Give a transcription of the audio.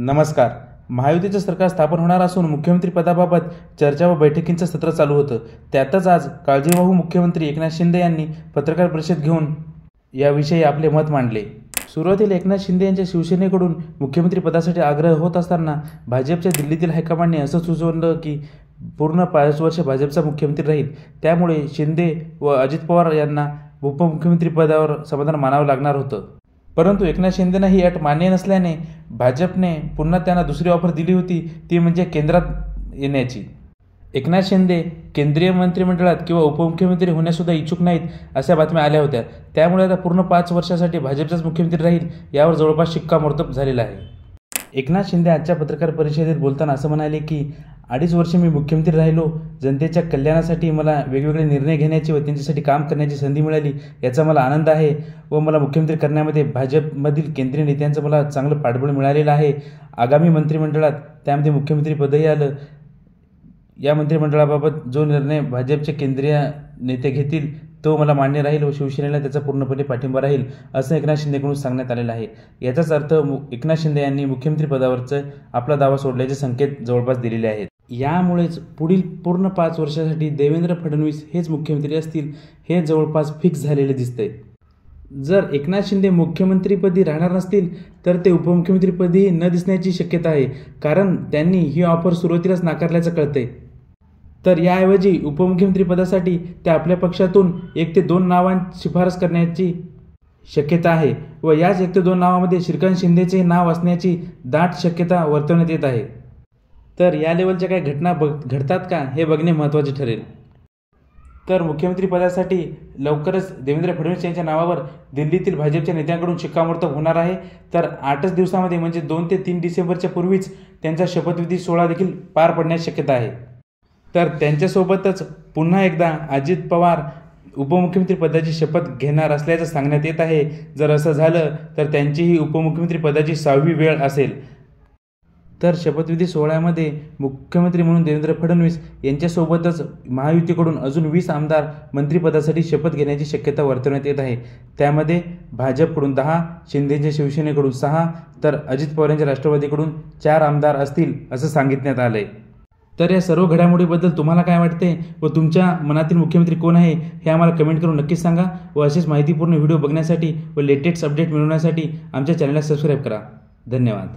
नमस्कार. महायुतीचं सरकार स्थापन होणार असून मुख्यमंत्री पदाबाबत चर्चा व बैठकींचं सत्र चालू होतं. त्यातच आज काळजीवाहू मुख्यमंत्री एकनाथ शिंदे यांनी पत्रकार परिषद घेऊन याविषयी आपले मत मांडले. सुरुवातीला एकनाथ शिंदे यांच्या शिवसेनेकडून मुख्यमंत्री पदासाठी आग्रह होत असताना भाजपच्या दिल्लीतील हायकमांडने असं सुचवलं की पूर्ण 5 वर्ष भाजपचा मुख्यमंत्री राहील. त्यामुळे शिंदे व अजित पवार यांना उपमुख्यमंत्री पदावर समाधान मानावं लागणार होतं. परंतु एकनाथ शिंदेंना ही अट मान्य नसल्याने भाजपने पुन्हा त्यांना दुसरी ऑफर दिली होती, ती म्हणजे केंद्रात येण्याची. एकनाथ शिंदे केंद्रीय मंत्रिमंडळात किंवा उपमुख्यमंत्री होण्यासुद्धा इच्छुक नाहीत अशा बातम्या आल्या होत्या. त्यामुळे आता पूर्ण 5 वर्षासाठी भाजपचाच मुख्यमंत्री राहील यावर जवळपास शिक्कामोर्तब झालेला आहे. एकनाथ शिंदे आजच्या पत्रकार परिषदेत बोलताना असं म्हणाले की 2.5 वर्ष मी मुख्यमंत्री राहिलो. जनतेच्या कल्याणासाठी मला वेगवेगळे निर्णय घेण्याची व त्यांच्यासाठी काम करण्याची संधी मिळाली, याचा मला आनंद आहे व मला मुख्यमंत्री करण्यामध्ये भाजपमधील केंद्रीय नेत्यांचं मला चांगलं पाठबळ मिळालेलं आहे. आगामी मंत्रिमंडळात त्यामध्ये मुख्यमंत्रीपदही आलं. या मंत्रिमंडळाबाबत जो निर्णय भाजपचे केंद्रीय नेते घेतील तो मला मान्य राहील व शिवसेनेला त्याचा पूर्णपणे पाठिंबा राहील, असं एकनाथ शिंदेकडून सांगण्यात आलेलं आहे. याचाच अर्थ एकनाथ शिंदे यांनी मुख्यमंत्री पदावरचं आपला दावा सोडल्याचे संकेत जवळपास दिलेले आहेत. यामुळेच पुढील पूर्ण 5 वर्षासाठी देवेंद्र फडणवीस हेच मुख्यमंत्री असतील हे जवळपास फिक्स झालेले दिसतंय. जर एकनाथ शिंदे मुख्यमंत्रीपदी राहणार नसतील तर ते उपमुख्यमंत्रीपदी न दिसण्याची शक्यता आहे, कारण त्यांनी ही ऑफर सुरुवातीलाच नाकारल्याचं कळतंय. तर याऐवजी उपमुख्यमंत्रीपदासाठी ते आपल्या पक्षातून 1 ते 2 नावांची शिफारस करण्याची शक्यता आहे व याच 1 ते 2 नावामध्ये श्रीकांत शिंदेचे नाव असण्याची दाट शक्यता वर्तवण्यात येत आहे. तर या लेवलच्या काही घटना घडतात का हे बघणे महत्त्वाचे ठरेल. तर मुख्यमंत्रीपदासाठी लवकरच देवेंद्र फडणवीस यांच्या नावावर दिल्लीतील भाजपच्या नेत्यांकडून शिक्कामोर्तब होणार आहे. तर 8च दिवसामध्ये म्हणजे 2 ते 3 डिसेंबरच्या पूर्वीच त्यांचा शपथविधी सोहळा देखील पार पडण्याची शक्यता आहे. तर त्यांच्यासोबतच पुन्हा एकदा अजित पवार उपमुख्यमंत्री पदाची शपथ घेणार असल्याचं सांगण्यात येत आहे. जर असं झालं तर त्यांची ही उपमुख्यमंत्री पदाची 6वी वेळ असेल. तर शपथविधी सोहळ्यामध्ये मुख्यमंत्री म्हणून देवेंद्र फडणवीस यांच्यासोबतच महायुतीकडून अजून 20 आमदार मंत्रिपदासाठी शपथ घेण्याची शक्यता वर्तवण्यात येत आहे. त्यामध्ये भाजपकडून 10, शिंदेच्या शिवसेनेकडून 6 तर अजित पवार यांच्या राष्ट्रवादीकडून 4 आमदार असतील असं सांगितण्यात आलं आहे. तर या सर्व घडामोडीबद्दल तुम्हाला काय वाटते व तुमच्या मनातील मुख्यमंत्री कोण आहे हे आम्हाला कमेंट करून नक्कीच सांगा. व असेच माहितीपूर्ण व्हिडिओ बघण्यासाठी व लेटेस्ट अपडेट मिळवण्यासाठी आमच्या चॅनलला सबस्क्राईब करा. धन्यवाद.